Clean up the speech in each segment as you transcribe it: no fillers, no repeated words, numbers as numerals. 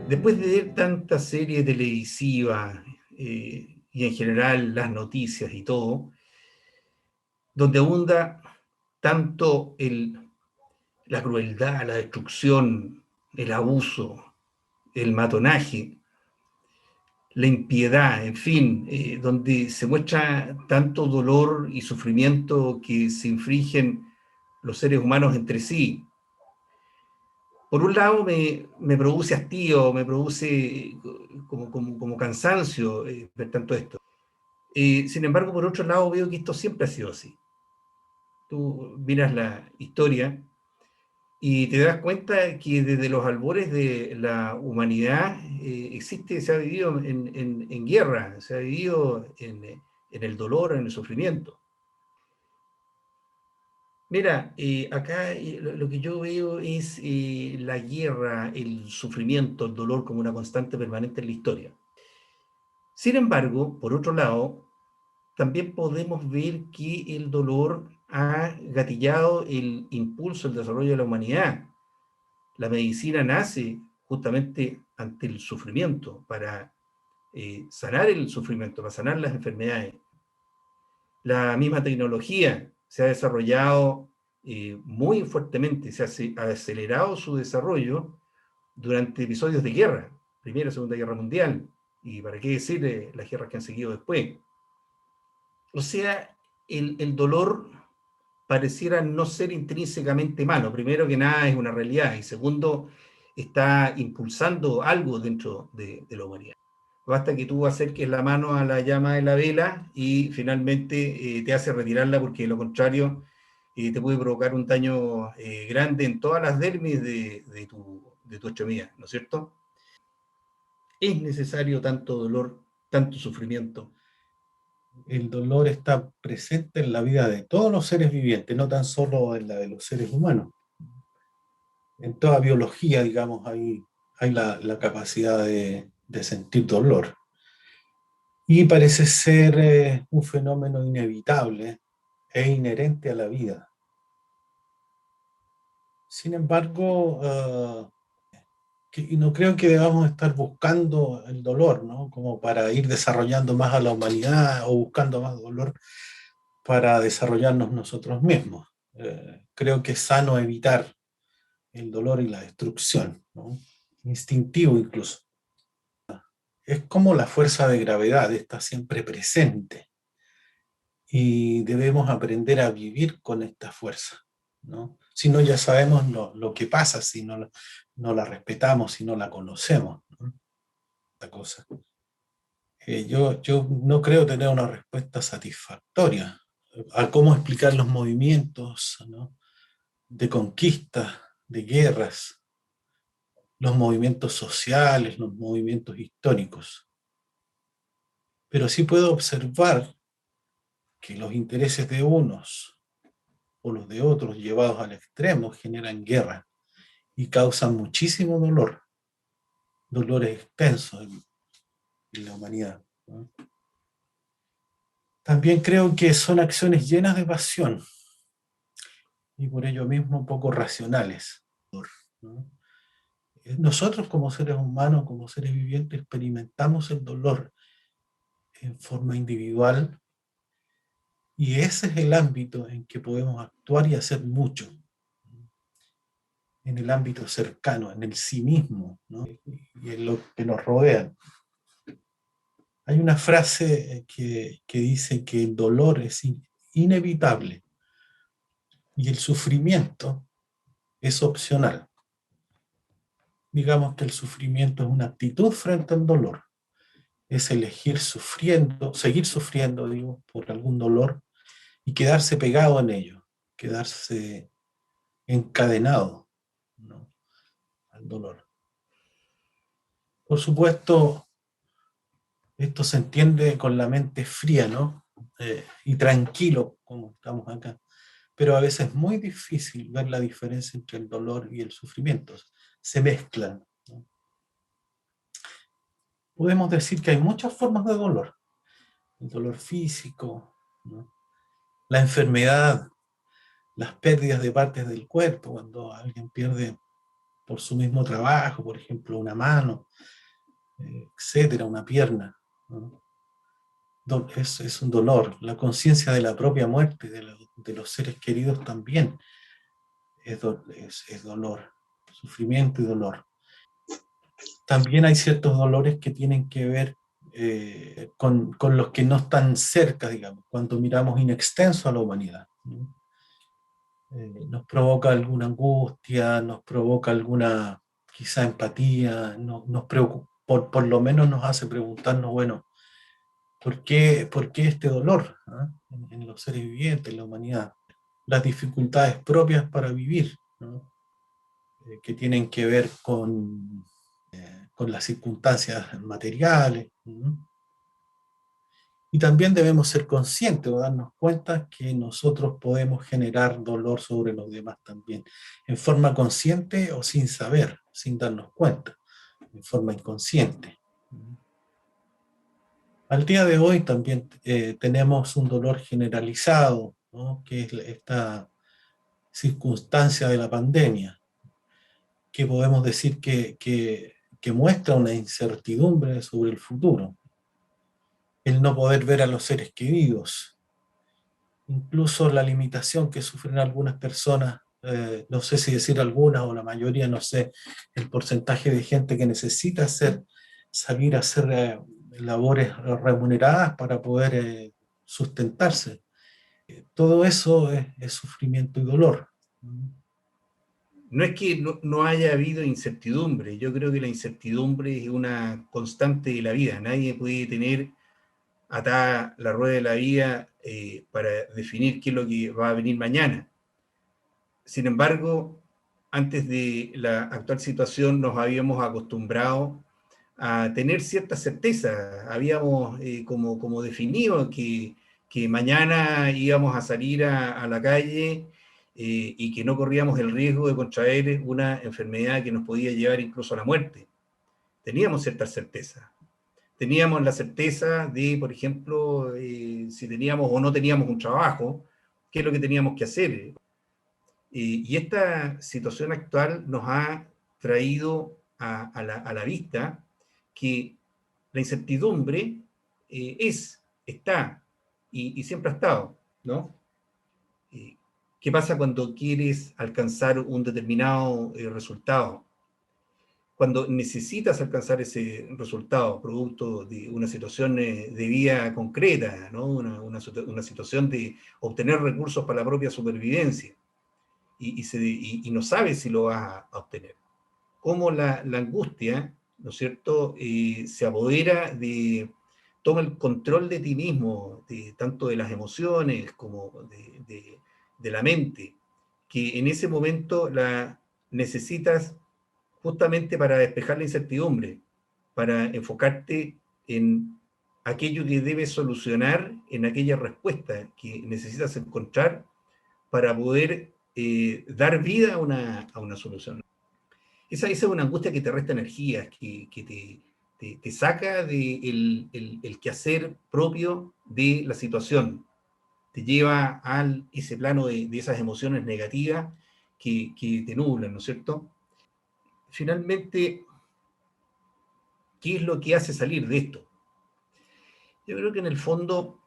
Después de ver tanta serie televisiva y en general las noticias y todo, donde abunda tanto la crueldad, la destrucción, el abuso, el matonaje, la impiedad, en fin, donde se muestra tanto dolor y sufrimiento que se infringen los seres humanos entre sí. Por un lado me produce hastío, me produce como cansancio ver tanto esto. Sin embargo, por otro lado, veo que esto siempre ha sido así. Tú miras la historia y te das cuenta que desde los albores de la humanidad se ha vivido en guerra, se ha vivido en el dolor, en el sufrimiento. Mira, acá lo que yo veo es la guerra, el sufrimiento, el dolor como una constante permanente en la historia. Sin embargo, por otro lado, también podemos ver que el dolor ha gatillado el impulso, el desarrollo de la humanidad. La medicina nace justamente ante el sufrimiento, para sanar el sufrimiento, para sanar las enfermedades. La misma tecnología se ha desarrollado muy fuertemente, ha acelerado su desarrollo durante episodios de guerra, Primera y Segunda Guerra Mundial, y para qué decir las guerras que han seguido después. O sea, el dolor pareciera no ser intrínsecamente malo. Primero que nada es una realidad y segundo, está impulsando algo dentro de la humanidad. Basta que tú acerques la mano a la llama de la vela y finalmente te hace retirarla porque de lo contrario te puede provocar un daño grande en todas las dermis de tu extremidad, ¿no es cierto? Es necesario tanto dolor, tanto sufrimiento. El dolor está presente en la vida de todos los seres vivientes, no tan solo en la de los seres humanos. En toda biología, digamos, hay la capacidad de sentir dolor. Y parece ser un fenómeno inevitable e inherente a la vida. Sin embargo, y no creo que debamos estar buscando el dolor, ¿no? Como para ir desarrollando más a la humanidad o buscando más dolor para desarrollarnos nosotros mismos. Creo que es sano evitar el dolor y la destrucción, ¿no? Instintivo incluso. Es como la fuerza de gravedad, está siempre presente y debemos aprender a vivir con esta fuerza, ¿no? Si no, ya sabemos lo que pasa si no la respetamos, si no la conocemos, ¿no? Esta cosa. Yo no creo tener una respuesta satisfactoria a cómo explicar los movimientos, ¿no? De conquista, de guerras, los movimientos sociales, los movimientos históricos. Pero sí puedo observar que los intereses de unos o los de otros llevados al extremo generan guerra y causan muchísimo dolor, dolores extensos en la humanidad, ¿no? También creo que son acciones llenas de pasión y por ello mismo poco racionales, ¿no? Nosotros como seres humanos, como seres vivientes, experimentamos el dolor en forma individual y ese es el ámbito en que podemos actuar y hacer mucho, en el ámbito cercano, en el sí mismo, ¿no? Y en lo que nos rodea. Hay una frase que dice que el dolor es inevitable y el sufrimiento es opcional. Digamos que el sufrimiento es una actitud frente al dolor. Es elegir sufriendo, seguir sufriendo, digo, por algún dolor y quedarse pegado en ello, quedarse encadenado, ¿no? Al dolor. Por supuesto, esto se entiende con la mente fría, ¿no? Y tranquilo, como estamos acá. pero a veces es muy difícil ver la diferencia entre el dolor y el sufrimiento. Se mezclan, ¿no? Podemos decir que hay muchas formas de dolor. El dolor físico, ¿no? La enfermedad, las pérdidas de partes del cuerpo, cuando alguien pierde por su mismo trabajo, por ejemplo, una mano, etcétera, una pierna, ¿no? Es un dolor. La conciencia de la propia muerte, de los seres queridos también es dolor, sufrimiento y dolor. También hay ciertos dolores que tienen que ver con los que no están cerca, digamos, cuando miramos in extenso a la humanidad, ¿no? Nos provoca alguna angustia, nos provoca alguna quizá empatía, nos preocupa, por lo menos nos hace preguntarnos, bueno, por qué este dolor, ¿ah? En los seres vivientes, en la humanidad? Las dificultades propias para vivir, ¿no? Que tienen que ver con las circunstancias materiales, ¿no? Y también debemos ser conscientes o darnos cuenta que nosotros podemos generar dolor sobre los demás también, en forma consciente o sin saber, sin darnos cuenta, en forma inconsciente. Al día de hoy también tenemos un dolor generalizado, ¿no? Que es esta circunstancia de la pandemia, que podemos decir que muestra una incertidumbre sobre el futuro, el no poder ver a los seres queridos, incluso la limitación que sufren algunas personas, no sé si decir algunas o la mayoría, no sé, el porcentaje de gente que necesita salir a hacer labores remuneradas para poder sustentarse. Todo eso es sufrimiento y dolor. No es que no haya habido incertidumbre, yo creo que la incertidumbre es una constante de la vida. Nadie puede tener atada la rueda de la vida para definir qué es lo que va a venir mañana. Sin embargo, antes de la actual situación nos habíamos acostumbrado a tener cierta certeza. Habíamos como definido que mañana íbamos a salir a la calle y que no corríamos el riesgo de contraer una enfermedad que nos podía llevar incluso a la muerte. Teníamos cierta certeza. Teníamos la certeza de, por ejemplo, si teníamos o no teníamos un trabajo, qué es lo que teníamos que hacer. Y esta situación actual nos ha traído a la vista que la incertidumbre está y siempre ha estado, ¿no? Eh, ¿Qué pasa cuando quieres alcanzar un determinado resultado? Cuando necesitas alcanzar ese resultado, producto de una situación de vida concreta, ¿no? Una situación de obtener recursos para la propia supervivencia y no sabes si lo vas a obtener. Cómo la angustia, ¿no es cierto?, se apodera toma el control de ti mismo, tanto de las emociones como de la mente, que en ese momento la necesitas justamente para despejar la incertidumbre, para enfocarte en aquello que debes solucionar, en aquella respuesta que necesitas encontrar para poder dar vida a una solución. Esa es una angustia que te resta energías, que te saca del el quehacer propio de la situación, te lleva a ese plano de esas emociones negativas que te nublan, ¿no es cierto? Finalmente, ¿qué es lo que hace salir de esto? Yo creo que en el fondo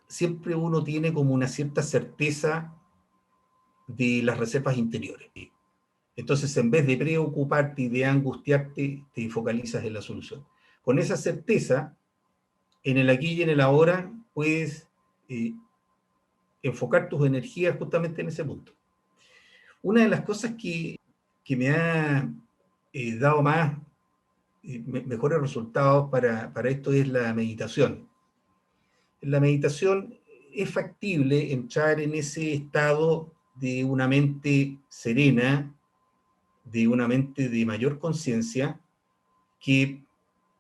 siempre uno tiene como una cierta certeza de las reservas interiores. Entonces, en vez de preocuparte y de angustiarte, te focalizas en la solución. Con esa certeza, en el aquí y en el ahora, puedes eh, enfocar tus energías justamente en ese punto. Una de las cosas que me ha dado mejores resultados para esto es la meditación. En la meditación es factible entrar en ese estado de una mente serena, de una mente de mayor conciencia, que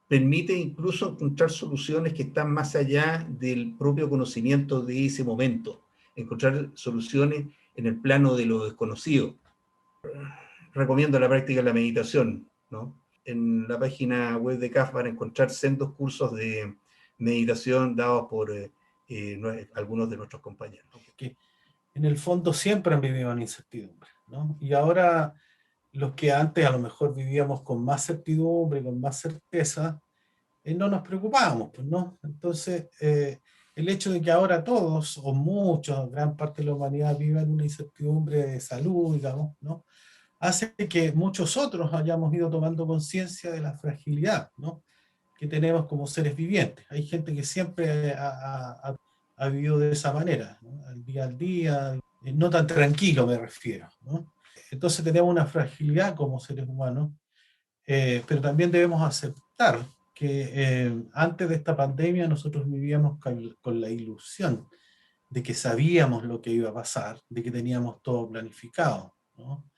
permite incluso encontrar soluciones que están más allá del propio conocimiento de ese momento, encontrar soluciones en el plano de lo desconocido. Recomiendo la práctica de la meditación, ¿no? En la página web de CAF van a encontrar sendos cursos de meditación dados por algunos de nuestros compañeros. Que en el fondo siempre han vivido en incertidumbre, ¿no? Y ahora los que antes a lo mejor vivíamos con más certidumbre, con más certeza, no nos preocupábamos, pues, ¿no? Entonces, el hecho de que ahora todos, o muchos, gran parte de la humanidad viva en una incertidumbre de salud, digamos, ¿no? Hace que muchos otros hayamos ido tomando conciencia de la fragilidad, ¿no? Que tenemos como seres vivientes. Hay gente que siempre ha vivido de esa manera, ¿no? Al día, no tan tranquilo me refiero, ¿no? Entonces tenemos una fragilidad como seres humanos, pero también debemos aceptar que antes de esta pandemia nosotros vivíamos con la ilusión de que sabíamos lo que iba a pasar, de que teníamos todo planificado, ¿no?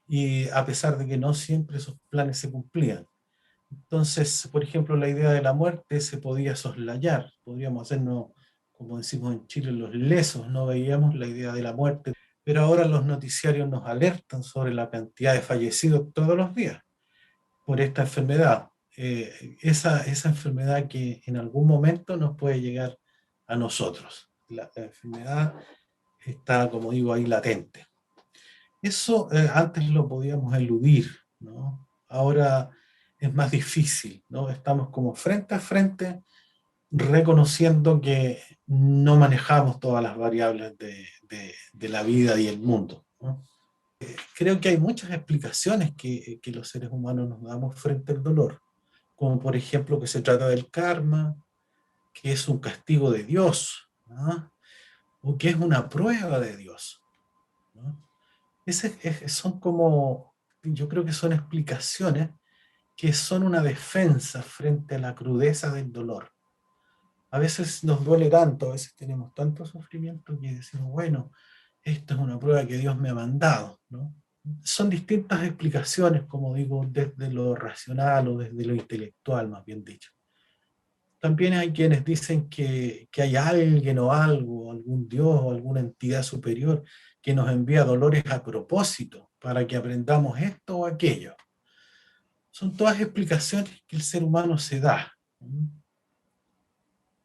Y a pesar de que no siempre esos planes se cumplían. Entonces, por ejemplo, la idea de la muerte se podía soslayar, podríamos hacernos, como decimos en Chile, los lesos, no veíamos la idea de la muerte, pero ahora los noticiarios nos alertan sobre la cantidad de fallecidos todos los días por esta enfermedad. Esa enfermedad que en algún momento nos puede llegar a nosotros. La enfermedad está, como digo, ahí latente. Eso antes lo podíamos eludir, ¿no? Ahora es más difícil, ¿no? Estamos como frente a frente reconociendo que no manejamos todas las variables de la vida y el mundo, ¿no? Creo que hay muchas explicaciones que los seres humanos nos damos frente al dolor, como por ejemplo que se trata del karma, que es un castigo de Dios, ¿no? O que es una prueba de Dios, ¿no? Son como, yo creo que son explicaciones que son una defensa frente a la crudeza del dolor. A veces nos duele tanto, a veces tenemos tanto sufrimiento que decimos, bueno, esto es una prueba que Dios me ha mandado, ¿no? Son distintas explicaciones, como digo, desde lo racional o desde lo intelectual, más bien dicho. También hay quienes dicen que hay alguien o algo, algún Dios o alguna entidad superior que nos envía dolores a propósito para que aprendamos esto o aquello. Son todas explicaciones que el ser humano se da.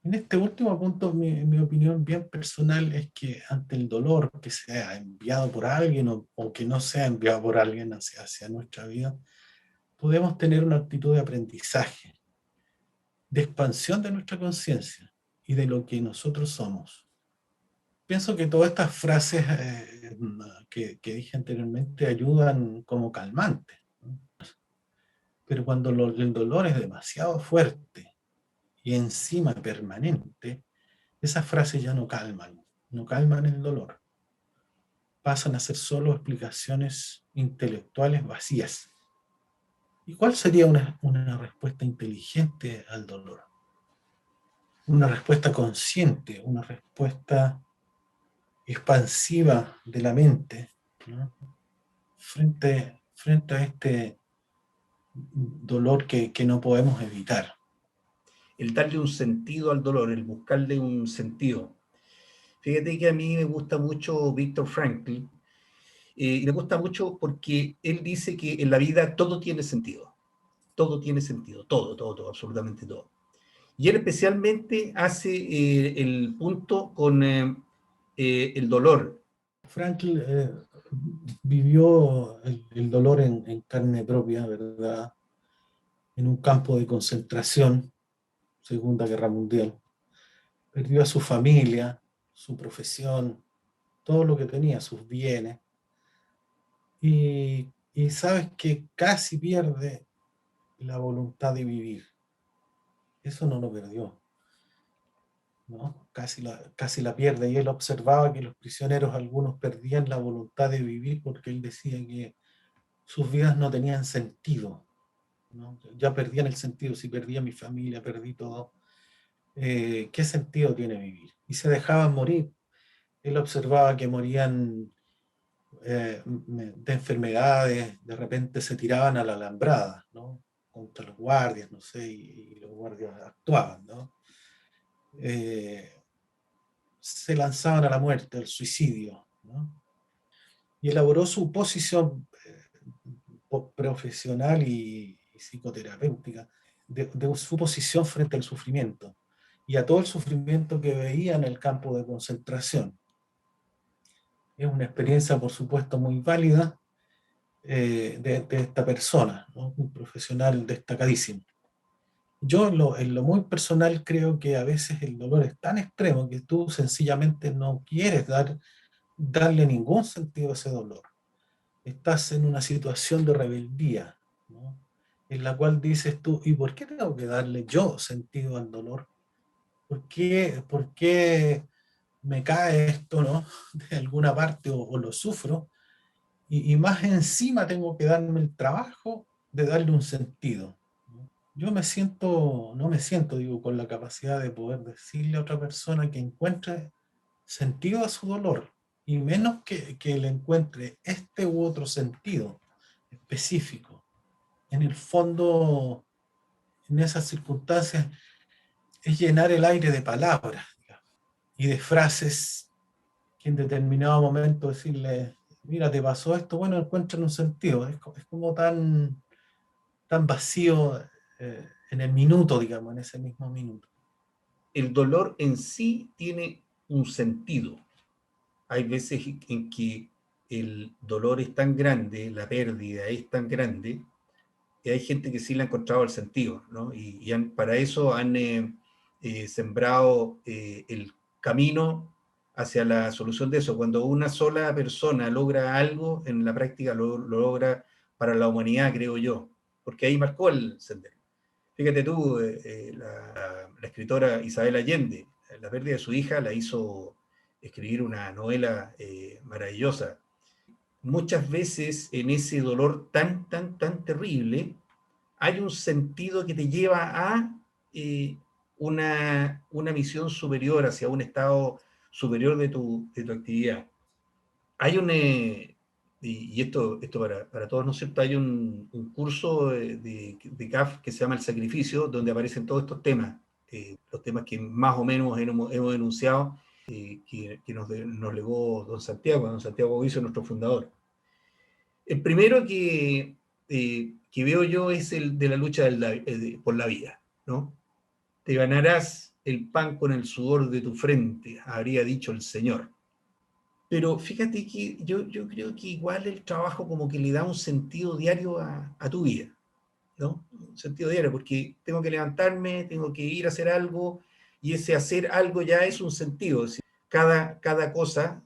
En este último punto, mi opinión bien personal es que ante el dolor que sea enviado por alguien o que no sea enviado por alguien hacia nuestra vida, podemos tener una actitud de aprendizaje, de expansión de nuestra conciencia y de lo que nosotros somos. Pienso que todas estas frases que dije anteriormente ayudan como calmantes, ¿no? Pero cuando el dolor es demasiado fuerte y encima permanente, esas frases ya no calman el dolor. Pasan a ser solo explicaciones intelectuales vacías. ¿Y cuál sería una respuesta inteligente al dolor? Una respuesta consciente, una respuesta expansiva de la mente, ¿no? Frente a este dolor que no podemos evitar. El darle un sentido al dolor, el buscarle un sentido. Fíjate que a mí me gusta mucho Víctor Frankl, y me gusta mucho porque él dice que en la vida todo tiene sentido. Todo tiene sentido, todo, absolutamente todo. Y él especialmente hace el punto con el dolor. Frankl vivió el dolor en carne propia, ¿verdad? En un campo de concentración, Segunda Guerra Mundial. Perdió a su familia, su profesión, todo lo que tenía, sus bienes. Y sabes que casi pierde la voluntad de vivir. Eso no lo perdió, ¿no? Casi la pierde. Y él observaba que los prisioneros, algunos perdían la voluntad de vivir porque él decía que sus vidas no tenían sentido, ¿no? Ya perdían el sentido. Si perdí a mi familia, perdí todo. ¿Qué sentido tiene vivir? Y se dejaban morir. Él observaba que morían de enfermedades, de repente se tiraban a la alambrada, ¿no? Contra los guardias, no sé, y los guardias actuaban, ¿no? Se lanzaban a la muerte, al suicidio, ¿no? y elaboró su posición profesional y psicoterapéutica, de su posición frente al sufrimiento y a todo el sufrimiento que veía en el campo de concentración. Es una experiencia, por supuesto, muy válida de esta persona, ¿no? Un profesional destacadísimo. Yo en lo muy personal creo que a veces el dolor es tan extremo que tú sencillamente no quieres darle ningún sentido a ese dolor. Estás en una situación de rebeldía, ¿no? En la cual dices tú, ¿y por qué tengo que darle yo sentido al dolor? Por qué me cae esto, ¿no? De alguna parte o lo sufro? Y más encima tengo que darme el trabajo de darle un sentido, ¿no? Yo no me siento, digo, con la capacidad de poder decirle a otra persona que encuentre sentido a su dolor, y menos que le encuentre este u otro sentido específico. En el fondo, en esas circunstancias, es llenar el aire de palabras, digamos, y de frases que en determinado momento decirle, mira, te pasó esto, bueno, encuentran un sentido. Es como tan vacío en el minuto, digamos, en ese mismo minuto. El dolor en sí tiene un sentido. Hay veces en que el dolor es tan grande, la pérdida es tan grande, que hay gente que sí le ha encontrado el sentido, ¿no? Para eso han sembrado el camino hacia la solución de eso. Cuando una sola persona logra algo, en la práctica lo logra para la humanidad, creo yo, porque ahí marcó el sendero. Fíjate tú, la escritora Isabel Allende, la pérdida de su hija la hizo escribir una novela maravillosa. Muchas veces en ese dolor tan terrible, hay un sentido que te lleva a una misión superior, hacia un estado superior de tu actividad. Hay y esto para todos, ¿no es cierto? Hay un curso de CAF que se llama El Sacrificio, donde aparecen todos estos temas, los temas que más o menos hemos enunciado, que nos legó don Santiago Guiso, nuestro fundador. El primero que veo yo es el de la lucha por la vida, ¿no? Te ganarás el pan con el sudor de tu frente, habría dicho el Señor. Pero fíjate que yo creo que igual el trabajo como que le da un sentido diario a tu vida, ¿no? Un sentido diario, porque tengo que levantarme, tengo que ir a hacer algo, y ese hacer algo ya es un sentido. Es decir, cada cosa,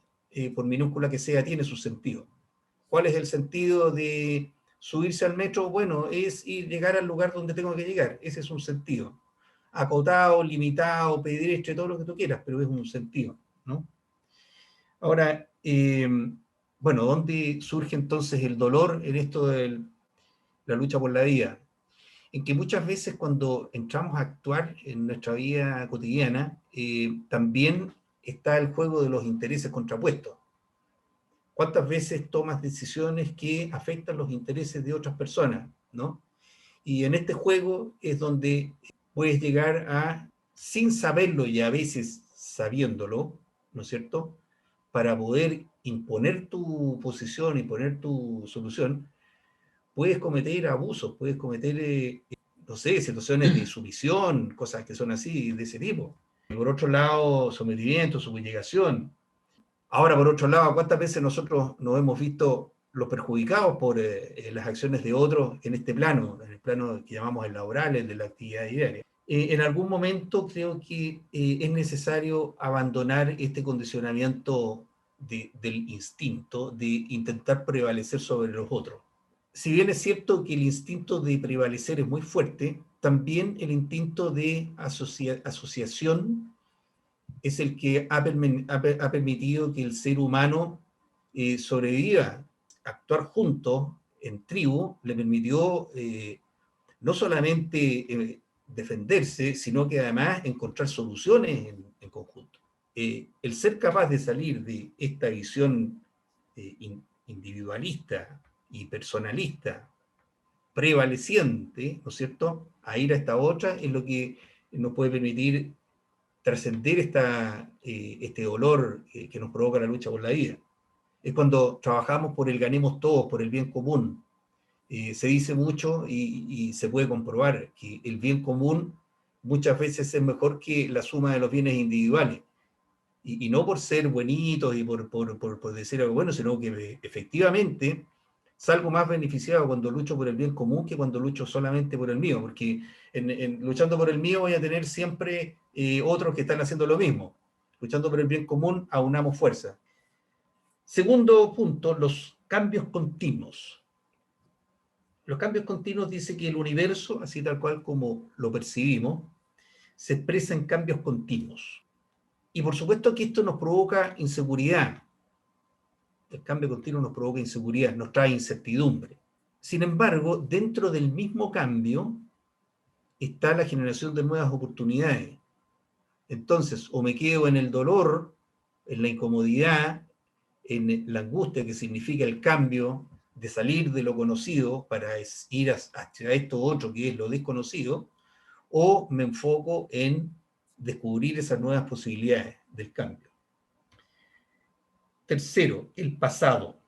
por minúscula que sea, tiene su sentido. ¿Cuál es el sentido de subirse al metro? Bueno, es llegar al lugar donde tengo que llegar. Ese es un sentido. Acotado, limitado, pedestre, todo lo que tú quieras, pero es un sentido, ¿no? Ahora, bueno, ¿dónde surge entonces el dolor en esto de la lucha por la vida? En que muchas veces cuando entramos a actuar en nuestra vida cotidiana, también está el juego de los intereses contrapuestos. ¿Cuántas veces tomas decisiones que afectan los intereses de otras personas, ¿no? Y en este juego es donde puedes llegar a, sin saberlo y a veces sabiéndolo, ¿no es cierto? Para poder imponer tu posición, imponer tu solución, puedes cometer abusos, puedes cometer, no sé, situaciones de sumisión, cosas que son así, de ese tipo. Y por otro lado, sometimiento, subjugación. Ahora, por otro lado, ¿cuántas veces nosotros nos hemos visto los perjudicados por las acciones de otros en este plano, en el plano que llamamos el laboral, el de la actividad diaria? En algún momento creo que es necesario abandonar este condicionamiento del instinto de intentar prevalecer sobre los otros. Si bien es cierto que el instinto de prevalecer es muy fuerte, también el instinto de asociación es el que ha permitido que el ser humano sobreviva. Actuar juntos, en tribu, le permitió no solamente defenderse, sino que además encontrar soluciones en conjunto. El ser capaz de salir de esta visión individualista y personalista prevaleciente, ¿no es cierto?, a ir a esta otra, es lo que nos puede permitir trascender este dolor que nos provoca la lucha por la vida. Es cuando trabajamos por el ganemos todos, por el bien común. Se dice mucho y se puede comprobar que el bien común muchas veces es mejor que la suma de los bienes individuales. Y no por ser bonitos y por decir algo bueno, sino que efectivamente salgo más beneficiado cuando lucho por el bien común que cuando lucho solamente por el mío, porque luchando por el mío voy a tener siempre otros que están haciendo lo mismo. Luchando por el bien común aunamos fuerza. Segundo punto, los cambios continuos. Los cambios continuos dice que el universo, así tal cual como lo percibimos, se expresa en cambios continuos. Y por supuesto que esto nos provoca inseguridad. El cambio continuo nos provoca inseguridad, nos trae incertidumbre. Sin embargo, dentro del mismo cambio está la generación de nuevas oportunidades. Entonces, o me quedo en el dolor, en la incomodidad, en la angustia que significa el cambio de salir de lo conocido para ir hacia esto otro que es lo desconocido, o me enfoco en descubrir esas nuevas posibilidades del cambio. Tercero, el pasado.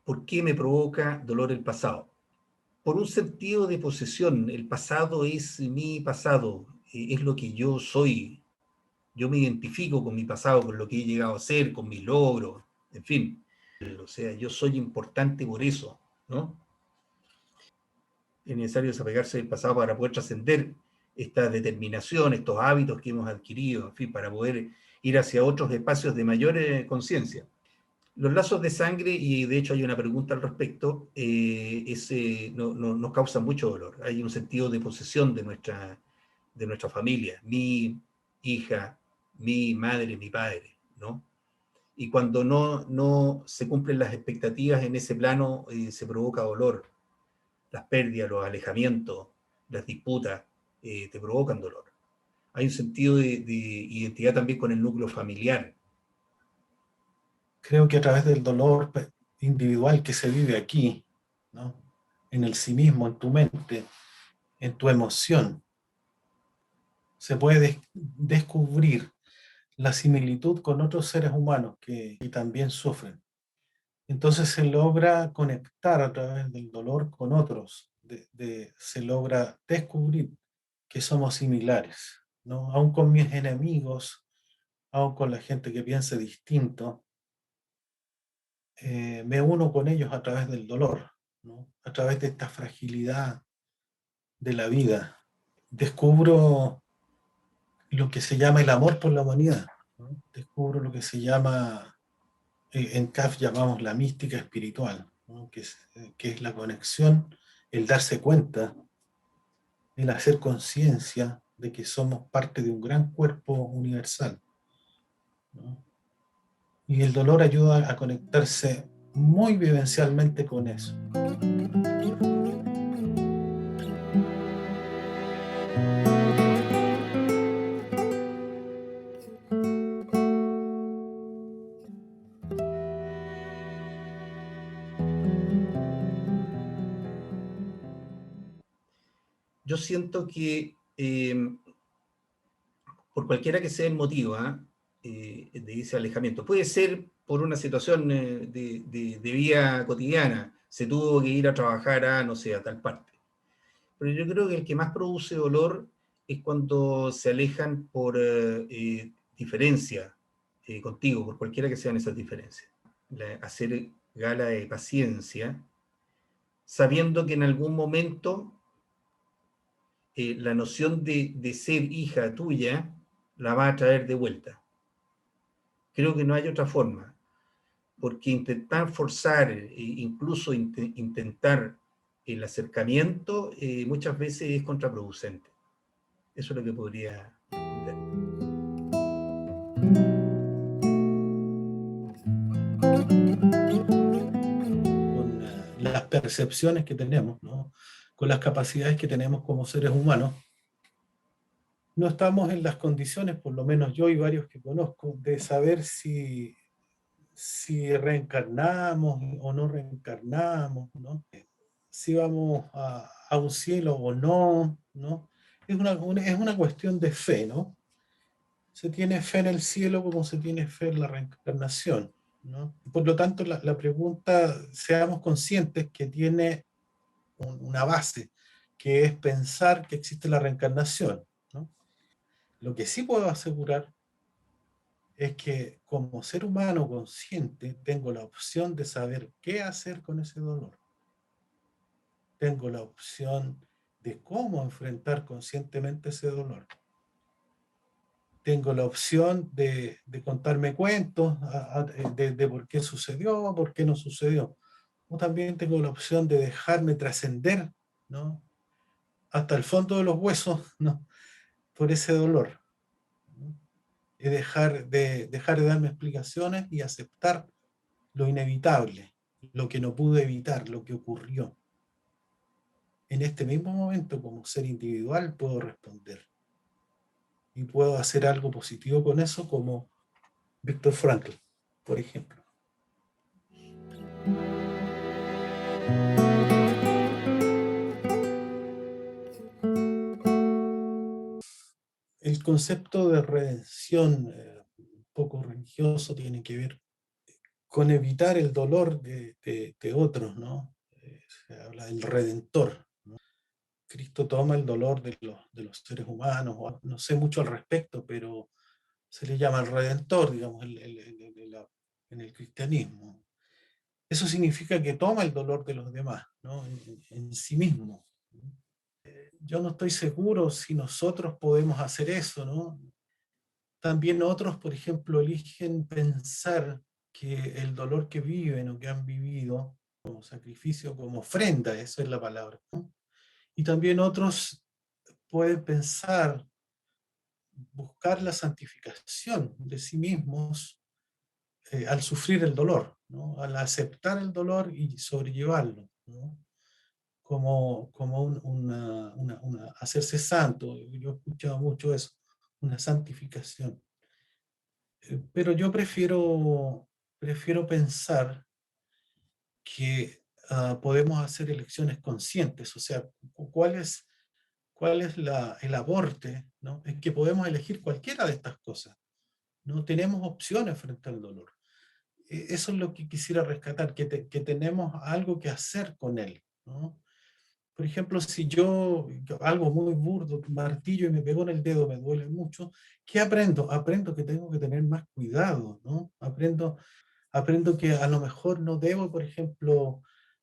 ¿Por qué me provoca dolor el pasado? Por un sentido de posesión. El pasado es mi pasado, es lo que yo soy. Yo me identifico con mi pasado, con lo que he llegado a ser, con mis logros, en fin. O sea, yo soy importante por eso, ¿no? Es necesario desapegarse del pasado para poder trascender esta determinación, estos hábitos que hemos adquirido, en fin, para poder ir hacia otros espacios de mayor conciencia. Los lazos de sangre, y de hecho hay una pregunta al respecto, nos causan mucho dolor. Hay un sentido de posesión de nuestra familia, mi hija, mi madre, mi padre, ¿no? Y cuando no se cumplen las expectativas en ese plano, se provoca dolor. Las pérdidas, los alejamientos, las disputas, te provocan dolor. Hay un sentido de identidad también con el núcleo familiar. Creo que a través del dolor individual que se vive aquí, ¿no? En el sí mismo, en tu mente, en tu emoción, se puede descubrir la similitud con otros seres humanos que también sufren. Entonces se logra conectar a través del dolor con otros, se logra descubrir que somos similares, ¿no? Aún con mis enemigos, aún con la gente que piense distinto, me uno con ellos a través del dolor, ¿no? A través de esta fragilidad de la vida. Descubro lo que se llama el amor por la humanidad, ¿no? Descubro lo que se llama, en CAF llamamos la mística espiritual, ¿no? Que es la conexión, el darse cuenta, el hacer conciencia de que somos parte de un gran cuerpo universal, ¿no? Y el dolor ayuda a conectarse muy vivencialmente con eso. Yo siento que por cualquiera que sea el motivo de ese alejamiento, puede ser por una situación de vida cotidiana, se tuvo que ir a trabajar a, no sé, a tal parte. Pero yo creo que el que más produce dolor es cuando se alejan por diferencia contigo, por cualquiera que sean esas diferencias. Hacer gala de paciencia, sabiendo que en algún momento la noción de ser hija tuya la va a traer de vuelta. Creo que no hay otra forma, porque intentar forzar, incluso intentar el acercamiento, muchas veces es contraproducente. Eso es lo que podría entender. Con las percepciones que tenemos, ¿no? Con las capacidades que tenemos como seres humanos, no estamos en las condiciones, por lo menos yo y varios que conozco, de saber si reencarnamos o no reencarnamos, ¿no? Si vamos a un cielo o no, ¿no? Es una cuestión de fe, ¿no? Se tiene fe en el cielo como se tiene fe en la reencarnación. ¿no? Por lo tanto, la pregunta, seamos conscientes que tiene una base, que es pensar que existe la reencarnación, ¿no? Lo que sí puedo asegurar es que como ser humano consciente tengo la opción de saber qué hacer con ese dolor. Tengo la opción de cómo enfrentar conscientemente ese dolor. Tengo la opción de contarme cuentos de por qué sucedió, por qué no sucedió. O también tengo la opción de dejarme trascender, ¿no? Hasta el fondo de los huesos, ¿no? Por ese dolor, ¿no? Y dejar de darme explicaciones y aceptar lo inevitable, lo que no pude evitar, lo que ocurrió. En este mismo momento, como ser individual, puedo responder y puedo hacer algo positivo con eso, como Víctor Frankl, por ejemplo. El concepto de redención, un poco religioso, tiene que ver con evitar el dolor de otros, ¿no? Se habla del redentor, ¿no? Cristo toma el dolor de los seres humanos, no sé mucho al respecto, pero se le llama el redentor, digamos, en el cristianismo. Eso significa que toma el dolor de los demás, ¿no? En sí mismo. Yo no estoy seguro si nosotros podemos hacer eso, ¿no? También otros, por ejemplo, eligen pensar que el dolor que viven o que han vivido como sacrificio, como ofrenda, esa es la palabra, ¿no? Y también otros pueden pensar, buscar la santificación de sí mismos al sufrir el dolor, ¿no? Al aceptar el dolor y sobrellevarlo, ¿no? Como hacerse santo. Yo he escuchado mucho eso, una santificación. Pero yo prefiero pensar que podemos hacer elecciones conscientes, o sea, cuál es el aporte, ¿no? Es que podemos elegir cualquiera de estas cosas, no tenemos opciones frente al dolor. Eso es lo que quisiera rescatar, que tenemos algo que hacer con él, ¿no? Por ejemplo, si algo muy burdo, un martillo y me pegó en el dedo, me duele mucho, ¿qué aprendo? Aprendo que tengo que tener más cuidado, ¿no? Aprendo que a lo mejor no debo, por ejemplo,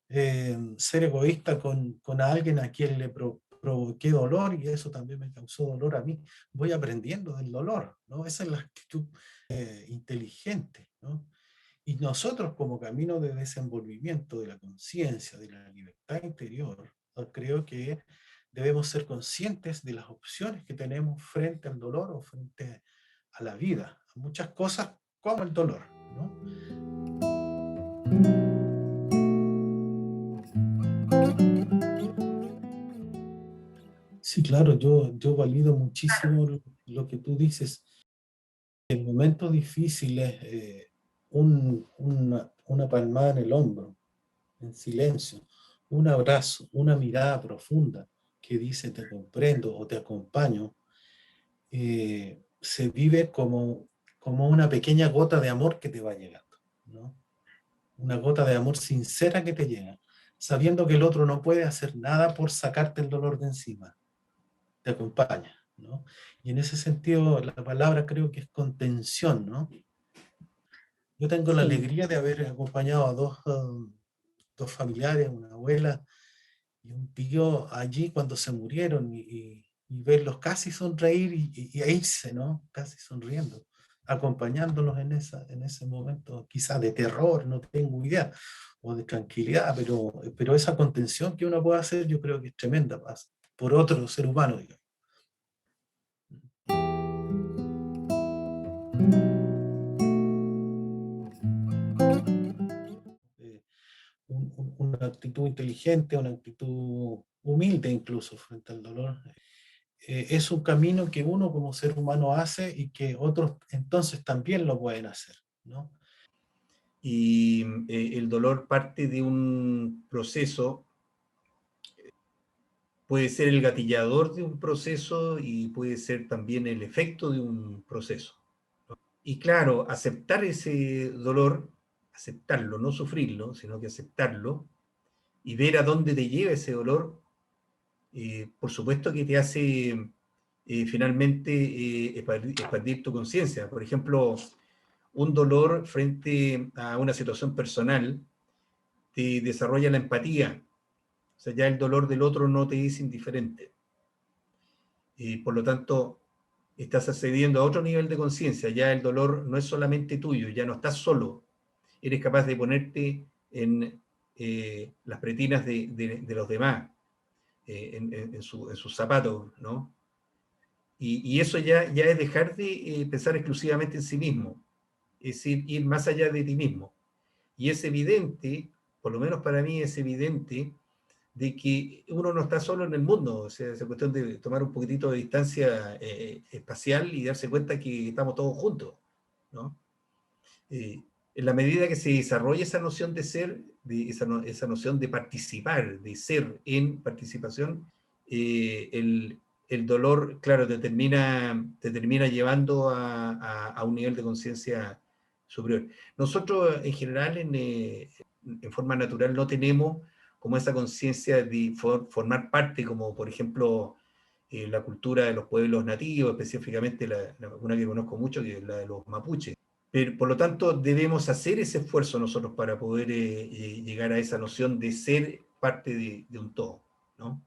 ser egoísta con alguien a quien le provoqué dolor y eso también me causó dolor a mí. Voy aprendiendo del dolor, ¿no? Esa es la actitud inteligente, ¿no? Y nosotros como camino de desenvolvimiento de la conciencia, de la libertad interior, creo que debemos ser conscientes de las opciones que tenemos frente al dolor o frente a la vida, a muchas cosas como el dolor, ¿no? Sí, claro, yo valido muchísimo lo que tú dices. En momentos difíciles, una palmada en el hombro, en silencio, un abrazo, una mirada profunda que dice te comprendo o te acompaño, se vive como una pequeña gota de amor que te va llegando, ¿no? Una gota de amor sincera que te llega, sabiendo que el otro no puede hacer nada por sacarte el dolor de encima, te acompaña, ¿no? Y en ese sentido, la palabra creo que es contención, ¿no? Yo tengo la Sí, alegría de haber acompañado a dos familiares, una abuela y un tío allí cuando se murieron y verlos casi sonreír y irse, ¿no? Casi sonriendo, acompañándolos en ese momento, quizás de terror, no tengo idea, o de tranquilidad, pero esa contención que uno puede hacer yo creo que es tremenda paz, por otro ser humano, digamos. Eh, una actitud inteligente, una actitud humilde incluso frente al dolor. Es un camino que uno como ser humano hace y que otros entonces también lo pueden hacer, ¿no? y el dolor parte de un proceso, puede ser el gatillador de un proceso y puede ser también el efecto de un proceso. Y claro, aceptar ese dolor aceptarlo, no sufrirlo, sino que aceptarlo, y ver a dónde te lleva ese dolor, por supuesto que te hace finalmente expandir tu conciencia. Por ejemplo, un dolor frente a una situación personal te desarrolla la empatía. O sea, ya el dolor del otro no te es indiferente. Por lo tanto, estás accediendo a otro nivel de conciencia. Ya el dolor no es solamente tuyo, ya no estás solo. Eres capaz de ponerte en las pretinas de los demás, en sus zapatos, ¿no? Y eso ya es dejar de pensar exclusivamente en sí mismo, es decir, ir más allá de ti mismo. Y es evidente, por lo menos para mí es evidente, de que uno no está solo en el mundo. O sea, es cuestión de tomar un poquitito de distancia espacial y darse cuenta que estamos todos juntos, ¿no? En la medida que se desarrolla esa noción de ser, esa noción de participar, de ser en participación, el dolor, claro, te termina llevando a un nivel de conciencia superior. Nosotros, en general, en forma natural, no tenemos como esa conciencia de formar parte, como por ejemplo la cultura de los pueblos nativos, específicamente una que conozco mucho, que es la de los mapuches. Pero, por lo tanto, debemos hacer ese esfuerzo nosotros para poder llegar a esa noción de ser parte de un todo, ¿no?